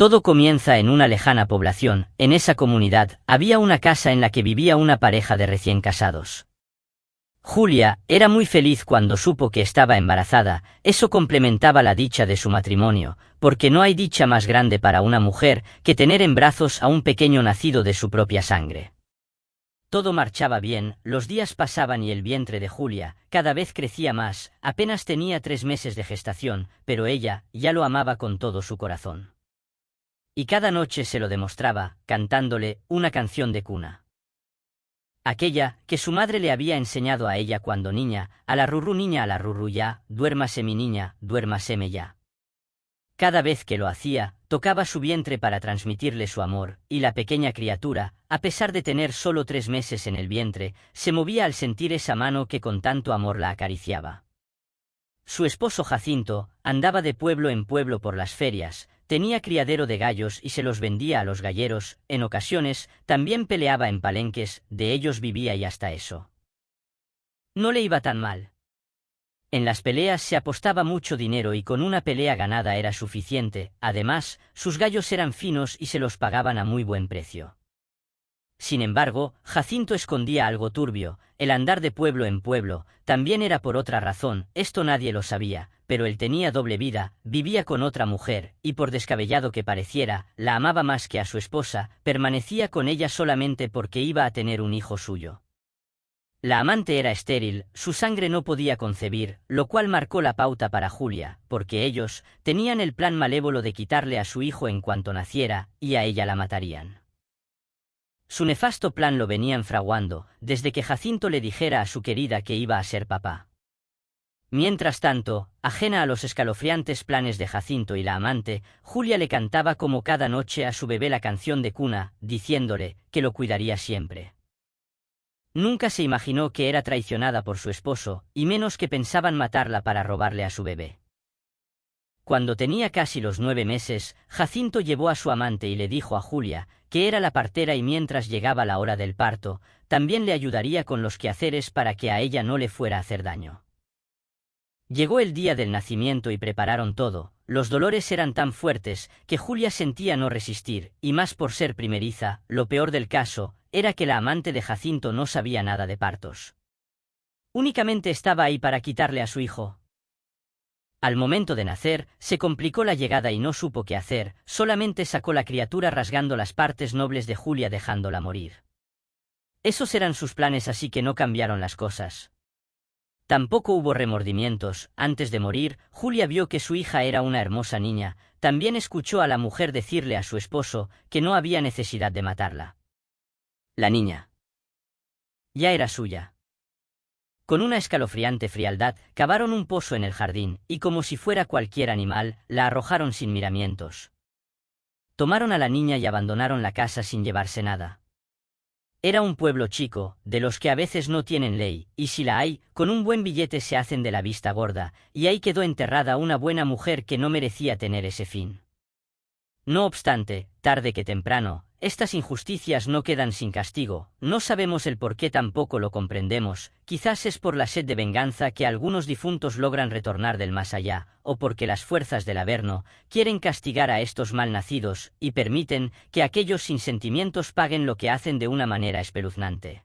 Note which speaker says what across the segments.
Speaker 1: Todo comienza en una lejana población. En esa comunidad había una casa en la que vivía una pareja de recién casados. Julia era muy feliz cuando supo que estaba embarazada. Eso complementaba la dicha de su matrimonio, porque no hay dicha más grande para una mujer que tener en brazos a un pequeño nacido de su propia sangre. Todo marchaba bien, los días pasaban y el vientre de Julia cada vez crecía más. Apenas tenía 3 meses de gestación, pero ella ya lo amaba con todo su corazón. Y cada noche se lo demostraba, cantándole una canción de cuna. Aquella que su madre le había enseñado a ella cuando niña: a la rurru niña, a la rurru ya, duérmase mi niña, duérmaseme ya. Cada vez que lo hacía, tocaba su vientre para transmitirle su amor, y la pequeña criatura, a pesar de tener solo 3 meses en el vientre, se movía al sentir esa mano que con tanto amor la acariciaba. Su esposo Jacinto andaba de pueblo en pueblo por las ferias, tenía criadero de gallos y se los vendía a los galleros. En ocasiones también peleaba en palenques, de ellos vivía y hasta eso no le iba tan mal. En las peleas se apostaba mucho dinero y con una pelea ganada era suficiente. Además, sus gallos eran finos y se los pagaban a muy buen precio. Sin embargo, Jacinto escondía algo turbio. El andar de pueblo en pueblo también era por otra razón. Esto nadie lo sabía, pero él tenía doble vida, vivía con otra mujer, y por descabellado que pareciera, la amaba más que a su esposa. Permanecía con ella solamente porque iba a tener un hijo suyo. La amante era estéril, su sangre no podía concebir, lo cual marcó la pauta para Julia, porque ellos tenían el plan malévolo de quitarle a su hijo en cuanto naciera, y a ella la matarían. Su nefasto plan lo venían fraguando desde que Jacinto le dijera a su querida que iba a ser papá. Mientras tanto, ajena a los escalofriantes planes de Jacinto y la amante, Julia le cantaba como cada noche a su bebé la canción de cuna, diciéndole que lo cuidaría siempre. Nunca se imaginó que era traicionada por su esposo, y menos que pensaban matarla para robarle a su bebé. Cuando tenía casi los 9 meses, Jacinto llevó a su amante y le dijo a Julia que era la partera y mientras llegaba la hora del parto, también le ayudaría con los quehaceres para que a ella no le fuera a hacer daño. Llegó el día del nacimiento y prepararon todo. Los dolores eran tan fuertes que Julia sentía no resistir, y más por ser primeriza. Lo peor del caso era que la amante de Jacinto no sabía nada de partos. Únicamente estaba ahí para quitarle a su hijo. Al momento de nacer, se complicó la llegada y no supo qué hacer, solamente sacó la criatura rasgando las partes nobles de Julia dejándola morir. Esos eran sus planes, así que no cambiaron las cosas. Tampoco hubo remordimientos. Antes de morir, Julia vio que su hija era una hermosa niña. También escuchó a la mujer decirle a su esposo que no había necesidad de matarla. La niña ya era suya. Con una escalofriante frialdad, cavaron un pozo en el jardín, y como si fuera cualquier animal, la arrojaron sin miramientos. Tomaron a la niña y abandonaron la casa sin llevarse nada. Era un pueblo chico, de los que a veces no tienen ley, y si la hay, con un buen billete se hacen de la vista gorda, y ahí quedó enterrada una buena mujer que no merecía tener ese fin. No obstante, tarde que temprano, estas injusticias no quedan sin castigo. No sabemos el por qué, tampoco lo comprendemos. Quizás es por la sed de venganza que algunos difuntos logran retornar del más allá, o porque las fuerzas del Averno quieren castigar a estos malnacidos, y permiten que aquellos sin sentimientos paguen lo que hacen de una manera espeluznante.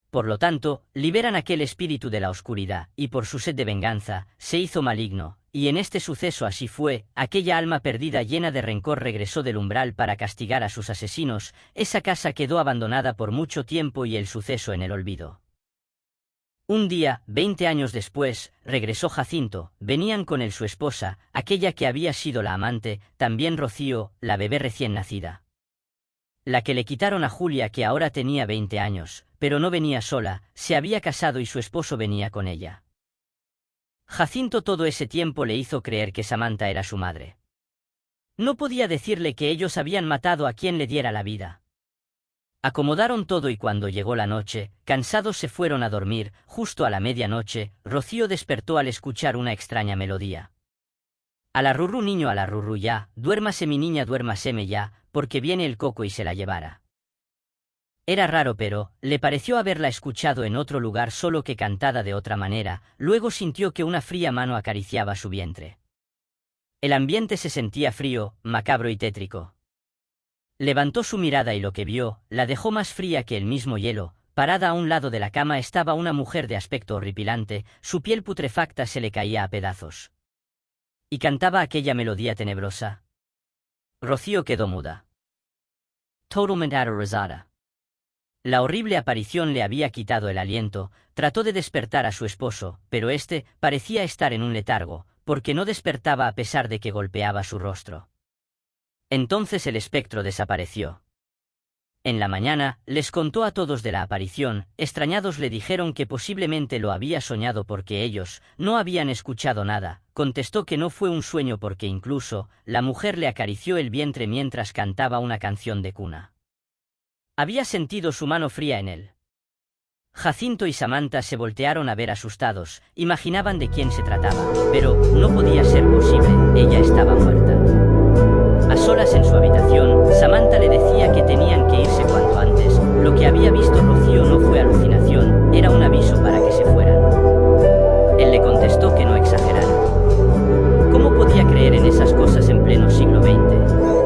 Speaker 1: Por lo tanto, liberan aquel espíritu de la oscuridad, y por su sed de venganza, se hizo maligno. Y en este suceso así fue, aquella alma perdida llena de rencor regresó del umbral para castigar a sus asesinos. Esa casa quedó abandonada por mucho tiempo y el suceso en el olvido. Un día, 20 años después, regresó Jacinto. Venían con él su esposa, aquella que había sido la amante, también Rocío, la bebé recién nacida. La que le quitaron a Julia, que ahora tenía 20 años, pero no venía sola, se había casado y su esposo venía con ella. Jacinto todo ese tiempo le hizo creer que Samantha era su madre. No podía decirle que ellos habían matado a quien le diera la vida. Acomodaron todo y cuando llegó la noche, cansados se fueron a dormir. Justo a la medianoche, Rocío despertó al escuchar una extraña melodía. A la rurru niño, a la rurru ya, duérmase mi niña, duérmaseme ya, porque viene el coco y se la llevará. Era raro, pero le pareció haberla escuchado en otro lugar, solo que cantada de otra manera. Luego sintió que una fría mano acariciaba su vientre. El ambiente se sentía frío, macabro y tétrico. Levantó su mirada y lo que vio, la dejó más fría que el mismo hielo. Parada a un lado de la cama estaba una mujer de aspecto horripilante, su piel putrefacta se le caía a pedazos. Y cantaba aquella melodía tenebrosa. Rocío quedó muda. Totalmente aterrorizada. La horrible aparición le había quitado el aliento. Trató de despertar a su esposo, pero éste parecía estar en un letargo, porque no despertaba a pesar de que golpeaba su rostro. Entonces el espectro desapareció. En la mañana, les contó a todos de la aparición. Extrañados le dijeron que posiblemente lo había soñado porque ellos no habían escuchado nada. Contestó que no fue un sueño porque incluso la mujer le acarició el vientre mientras cantaba una canción de cuna. Había sentido su mano fría en él. Jacinto y Samantha se voltearon a ver asustados, imaginaban de quién se trataba, pero no podía ser posible, ella estaba muerta. A solas en su habitación, Samantha le decía que tenían que irse cuanto antes. Lo que había visto Rocío no fue alucinación, era un aviso para que se fueran. Él le contestó que no exagerara. ¿Cómo podía creer en esas cosas en pleno siglo XX?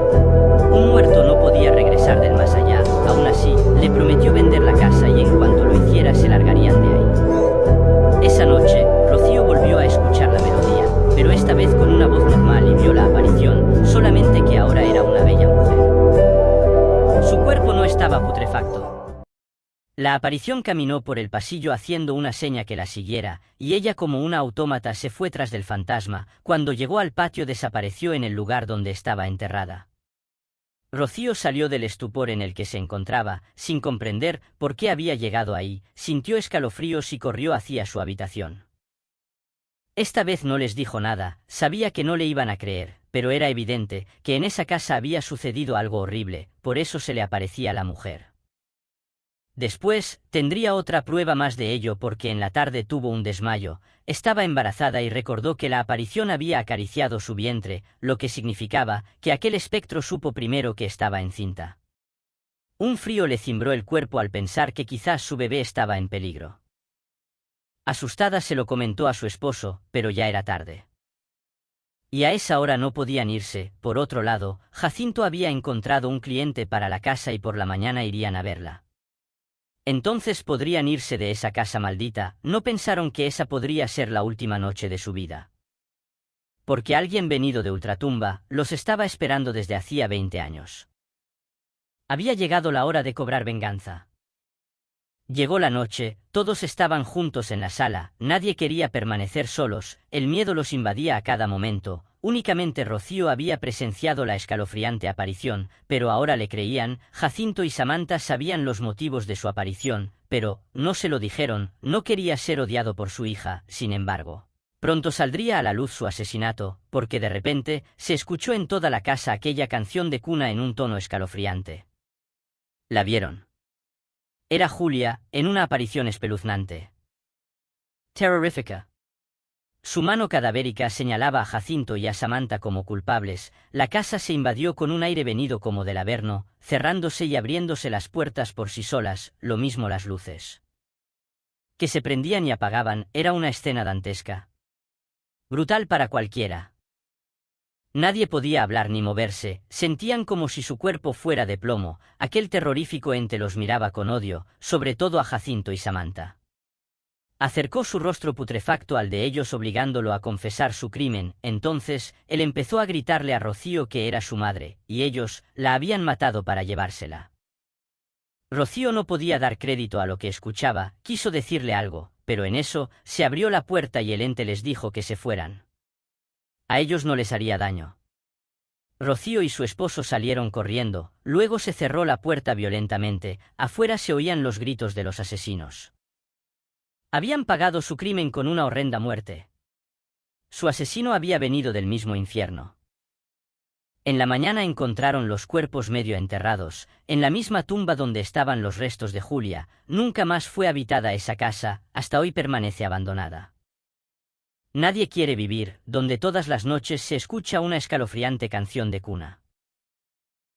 Speaker 1: Un muerto no podía regresar del más allá. Aún así, le prometió vender la casa y en cuanto lo hiciera se largarían de ahí. Esa noche, Rocío volvió a escuchar la melodía, pero esta vez con una voz normal y vio la aparición, solamente que ahora era una bella mujer. Su cuerpo no estaba putrefacto. La aparición caminó por el pasillo haciendo una seña que la siguiera, y ella como una autómata se fue tras del fantasma. Cuando llegó al patio desapareció en el lugar donde estaba enterrada. Rocío salió del estupor en el que se encontraba, sin comprender por qué había llegado ahí, sintió escalofríos y corrió hacia su habitación. Esta vez no les dijo nada, sabía que no le iban a creer, pero era evidente que en esa casa había sucedido algo horrible, por eso se le aparecía la mujer. Después, tendría otra prueba más de ello porque en la tarde tuvo un desmayo, estaba embarazada y recordó que la aparición había acariciado su vientre, lo que significaba que aquel espectro supo primero que estaba encinta. Un frío le cimbró el cuerpo al pensar que quizás su bebé estaba en peligro. Asustada se lo comentó a su esposo, pero ya era tarde. Y a esa hora no podían irse. Por otro lado, Jacinto había encontrado un cliente para la casa y por la mañana irían a verla. Entonces podrían irse de esa casa maldita. No pensaron que esa podría ser la última noche de su vida. Porque alguien venido de ultratumba los estaba esperando desde hacía 20 años. Había llegado la hora de cobrar venganza. Llegó la noche, todos estaban juntos en la sala, nadie quería permanecer solos, el miedo los invadía a cada momento. Únicamente Rocío había presenciado la escalofriante aparición, pero ahora le creían. Jacinto y Samantha sabían los motivos de su aparición, pero no se lo dijeron. No quería ser odiado por su hija. Sin embargo, pronto saldría a la luz su asesinato, porque de repente se escuchó en toda la casa aquella canción de cuna en un tono escalofriante. La vieron. Era Julia, en una aparición espeluznante. Terrorífica. Su mano cadavérica señalaba a Jacinto y a Samantha como culpables. La casa se invadió con un aire venido como del Averno, cerrándose y abriéndose las puertas por sí solas, lo mismo las luces. Que se prendían y apagaban, era una escena dantesca. Brutal para cualquiera. Nadie podía hablar ni moverse, sentían como si su cuerpo fuera de plomo. Aquel terrorífico ente los miraba con odio, sobre todo a Jacinto y Samantha. Acercó su rostro putrefacto al de ellos obligándolo a confesar su crimen. Entonces, él empezó a gritarle a Rocío que era su madre, y ellos la habían matado para llevársela. Rocío no podía dar crédito a lo que escuchaba, quiso decirle algo, pero en eso, se abrió la puerta y el ente les dijo que se fueran. A ellos no les haría daño. Rocío y su esposo salieron corriendo, luego se cerró la puerta violentamente, afuera se oían los gritos de los asesinos. Habían pagado su crimen con una horrenda muerte. Su asesino había venido del mismo infierno. En la mañana encontraron los cuerpos medio enterrados, en la misma tumba donde estaban los restos de Julia. Nunca más fue habitada esa casa, hasta hoy permanece abandonada. Nadie quiere vivir donde todas las noches se escucha una escalofriante canción de cuna.